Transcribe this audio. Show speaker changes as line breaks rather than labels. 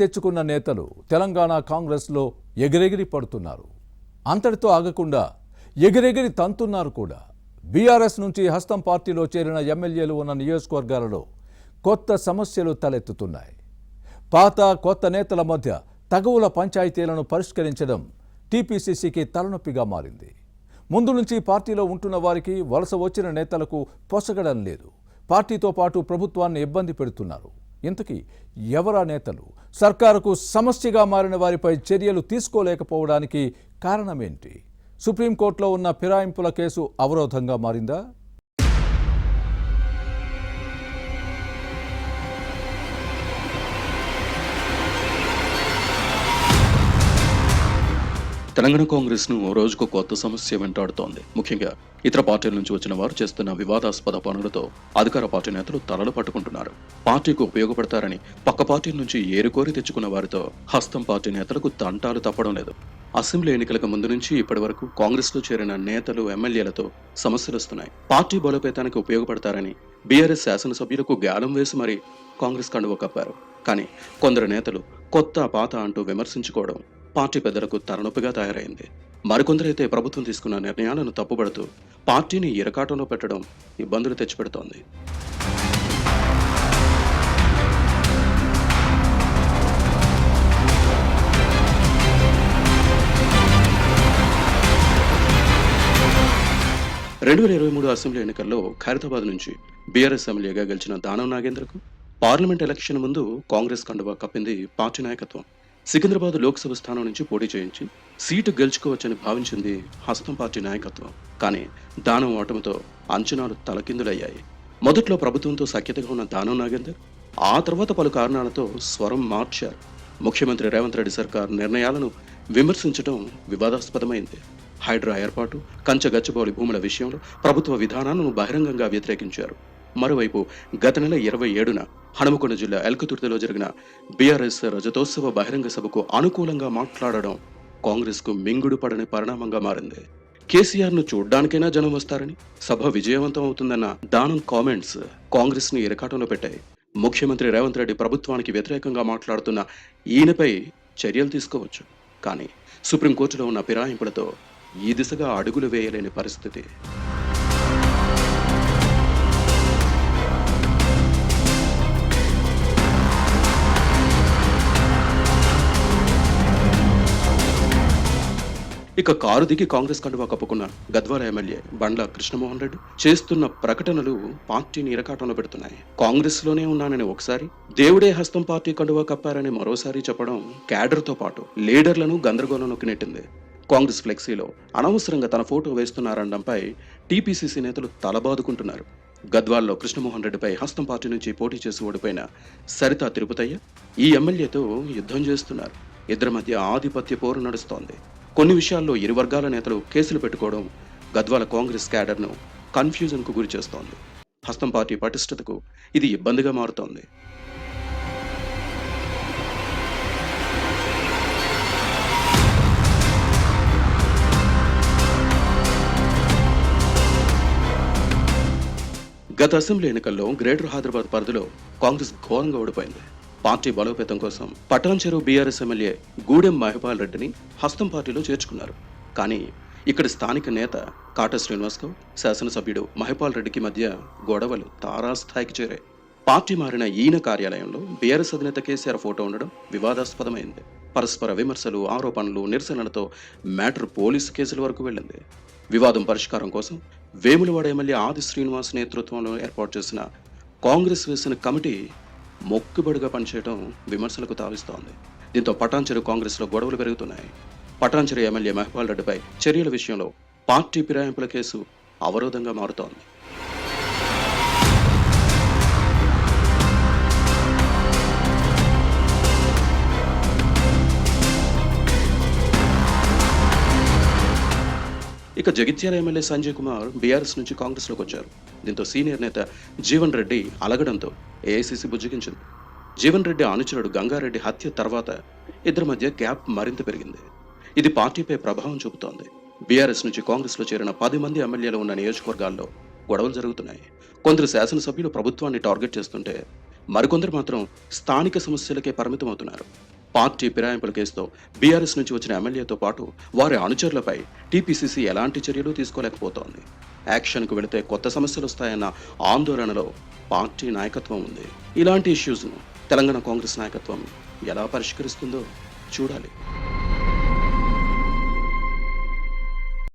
తెచ్చుకున్న నేతలు తెలంగాణ కాంగ్రెస్లో ఎగిరెగిరి పడుతున్నారు. అంతటితో ఆగకుండా ఎగిరెగిరి తంతున్నారు కూడా. బీఆర్ఎస్ నుంచి హస్తం పార్టీలో చేరిన ఎమ్మెల్యేలు ఉన్న నియోజకవర్గాలలో కొత్త సమస్యలు తలెత్తుతున్నాయి. పాత కొత్త నేతల మధ్య తగువుల పంచాయతీలను పరిష్కరించడం టీపీసీసీకి తలనొప్పిగా మారింది. ముందు నుంచి పార్టీలో ఉంటున్న వారికి వలస వచ్చిన నేతలకు పొసగడం లేదు. పార్టీతో పాటు ప్రభుత్వాన్ని ఇబ్బంది పెడుతున్నారు. ఇంతకీ ఎవరా నేతలు? సర్కారుకు సమస్యగా మారిన వారిపై చర్యలు తీసుకోలేకపోవడానికి కారణమేంటి? సుప్రీంకోర్టులో ఉన్న ఫిరాయింపుల కేసు అవరోధంగా మారిందా?
తెలంగాణ కాంగ్రెస్ ను రోజుకు కొత్త సమస్య వెంటాడుతోంది. ముఖ్యంగా ఇతర పార్టీల నుంచి వచ్చిన వారు చేస్తున్న వివాదాస్పద పనులతో అధికార పార్టీ నేతలు తలలు పట్టుకుంటున్నారు. పార్టీకి ఉపయోగపడతారని పక్క పార్టీల నుంచి ఏరుకోరి తెచ్చుకున్న వారితో హస్తం పార్టీ నేతలకు తంటాలు తప్పడం లేదు. అసెంబ్లీ ఎన్నికలకు ముందు నుంచి ఇప్పటి వరకు కాంగ్రెస్ లో చేరిన నేతలు ఎమ్మెల్యేలతో సమస్యలు వస్తున్నాయి. పార్టీ బలోపేతానికి ఉపయోగపడతారని బీఆర్ఎస్ శాసనసభ్యులకు గాలం వేసి మరీ కాంగ్రెస్ కండువ కప్పారు. కానీ కొందరు నేతలు కొత్త పాత అంటూ విమర్శించుకోవడం పార్టీ పెద్దలకు తలనొప్పిగా తయారైంది. మరికొందరైతే ప్రభుత్వం తీసుకున్న నిర్ణయాలను తప్పుపడుతూ పార్టీని ఇరకాటంలో పెట్టడం ఇబ్బందులు తెచ్చిపెడుతోంది. అసెంబ్లీ ఎన్నికల్లో ఖైరతాబాద్ నుంచి బీఆర్ఎస్ ఎమ్మెల్యేగా గెలిచిన దానం నాగేంద్రకు పార్లమెంట్ ఎలక్షన్ ముందు కాంగ్రెస్ కండువా కప్పింది పార్టీ నాయకత్వం. సికింద్రాబాద్ లోక్సభ స్థానం నుంచి పోటీ చేయించి సీటు గెలుచుకోవచ్చని భావించింది హస్తం పార్టీ నాయకత్వం. కానీ దానం ఓటమితో అంచనాలు తలకిందులయ్యాయి. మొదట్లో ప్రభుత్వంతో సఖ్యతగా ఉన్న దానం నాగేందర్ ఆ తర్వాత పలు కారణాలతో స్వరం మార్చారు. ముఖ్యమంత్రి రేవంత్ రెడ్డి సర్కార్ నిర్ణయాలను విమర్శించడం వివాదాస్పదమైంది. హైడ్రా ఏర్పాటు, కంచగచ్చబౌలి భూముల విషయంలో ప్రభుత్వ విధానాలను బహిరంగంగా వ్యతిరేకించారు. మరోవైపు గత నెల 27న హనుమకొండ జిల్లా ఎల్కతుర్తిలో జరిగిన బీఆర్ఎస్ రజతోత్సవ బహిరంగ సభకు అనుకూలంగా మాట్లాడడం కాంగ్రెస్ కు మింగుడు పడని పరిణామంగా మారింది. కేసీఆర్ ను చూడ్డానికైనా జనం వస్తారని, సభ విజయవంతం అవుతుందన్న దానం కామెంట్స్ కాంగ్రెస్ ని ఇరకాటంలో పెట్టాయి. ముఖ్యమంత్రి రేవంత్ రెడ్డి ప్రభుత్వానికి వ్యతిరేకంగా మాట్లాడుతున్న ఈయనపై చర్యలు తీసుకోవచ్చు. కానీ సుప్రీంకోర్టులో ఉన్న ఫిరాయింపులతో ఈ దిశగా అడుగులు వేయలేని పరిస్థితి. ఇక కారు దిగి కాంగ్రెస్ కండువా కప్పుకున్న గద్వాల ఎమ్మెల్యే బండ్ల కృష్ణమోహన్ రెడ్డి చేస్తున్న ప్రకటనలు పార్టీని ఇరకాటంలో పెడుతున్నాయి. కాంగ్రెస్ లోనే ఉన్నానని ఒకసారి, దేవుడే హస్తం పార్టీ కండువా కప్పారని మరోసారి చెప్పడం క్యాడర్ తో పాటు లీడర్లను గందరగోళంలోకి నెట్టింది. కాంగ్రెస్ ఫ్లెక్సీలో అనవసరంగా తన ఫోటో వేస్తున్నారనడంపై టీపీసీసీ నేతలు తలబాదుకుంటున్నారు. గద్వాల్లో కృష్ణమోహన్ రెడ్డిపై హస్తం పార్టీ నుంచి పోటీ చేసి ఓడిపోయిన సరితా తిరుపతయ్య ఈ ఎమ్మెల్యేతో యుద్ధం చేస్తున్నారు. ఇద్దరి మధ్య ఆధిపత్య పోరు నడుస్తోంది. కొన్ని విషయాల్లో ఇరు వర్గాల నేతలు కేసులు పెట్టుకోవడం గద్వాల కాంగ్రెస్ క్యాడర్ను కన్ఫ్యూజన్ కు గురి చేస్తోంది. హస్తం పార్టీ పటిష్టతకు ఇది ఇబ్బందిగా మారుతోంది. గత అసెంబ్లీ ఎన్నికల్లో గ్రేటర్ హైదరాబాద్ పరిధిలో కాంగ్రెస్ ఘోరంగా ఓడిపోయింది. పార్టీ బలోపేతం కోసం పటాన్చెరు బీఆర్ఎస్ ఎమ్మెల్యే గూడెం మహిపాల్ రెడ్డిని హస్తం పార్టీలో చేర్చుకున్నారు. కానీ ఇక్కడ స్థానిక నేత కాట శ్రీనివాస్ గౌడ్, శాసనసభ్యుడు మహిపాల్ రెడ్డికి మధ్య గొడవలు తారాస్థాయికి చేరాయి. పార్టీ మారిన ఈయన కార్యాలయంలో బీఆర్ఎస్ అధినేత కేసీఆర్ ఫోటో ఉండడం వివాదాస్పదమైంది. పరస్పర విమర్శలు, ఆరోపణలు, నిరసనలతో మ్యాటర్ పోలీసు కేసుల వరకు వెళ్ళింది. వివాదం పరిష్కారం కోసం వేములవాడ ఎమ్మెల్యే ఆది శ్రీనివాస్ నేతృత్వంలో ఏర్పాటు చేసిన కాంగ్రెస్ వేసిన కమిటీ మొక్కుబడిగా పనిచేయడం విమర్శలకు తావిస్తోంది. దీంతో పటాన్చెరు కాంగ్రెస్ లో గొడవలు పెరుగుతున్నాయి. పటాన్చెరు ఎమ్మెల్యే మహిపాల్ రెడ్డిపై చర్యల విషయంలో పార్టీ ఫిరాయింపుల కేసు అవరోధంగా మారుతోంది. ఇక జగిత్యాల ఎమ్మెల్యే సంజయ్ కుమార్ బీఆర్ఎస్ నుంచి కాంగ్రెస్ లోకి వచ్చారు. దీంతో సీనియర్ నేత జీవన్ రెడ్డి అలగడంతో ఏఐసీసీ బుజ్జగించింది. జీవన్ రెడ్డి అనుచరుడు గంగారెడ్డి హత్య తర్వాత ఇద్దరి మధ్య గ్యాప్ మరింత పెరిగింది. ఇది పార్టీపై ప్రభావం చూపుతోంది. బీఆర్ఎస్ నుంచి కాంగ్రెస్ లో చేరిన 10 మంది ఎమ్మెల్యేలు ఉన్న నియోజకవర్గాల్లో గొడవలు జరుగుతున్నాయి. కొందరు శాసనసభ్యులు ప్రభుత్వాన్ని టార్గెట్ చేస్తుంటే మరికొందరు మాత్రం స్థానిక సమస్యలకే పరిమితమవుతున్నారు. పార్టీ ఫిరాయింపుల కేసుతో బీఆర్ఎస్ నుంచి వచ్చిన ఎమ్మెల్యేతో పాటు వారి అనుచరులపై టీపీసీసీ ఎలాంటి చర్యలు తీసుకోలేకపోతోంది. యాక్షన్కు వెళితే కొత్త సమస్యలు వస్తాయన్న ఆందోళనలో పార్టీ నాయకత్వం ఉంది. ఇలాంటి ఇష్యూస్ను తెలంగాణ కాంగ్రెస్ నాయకత్వం ఎలా పరిష్కరిస్తుందో చూడాలి.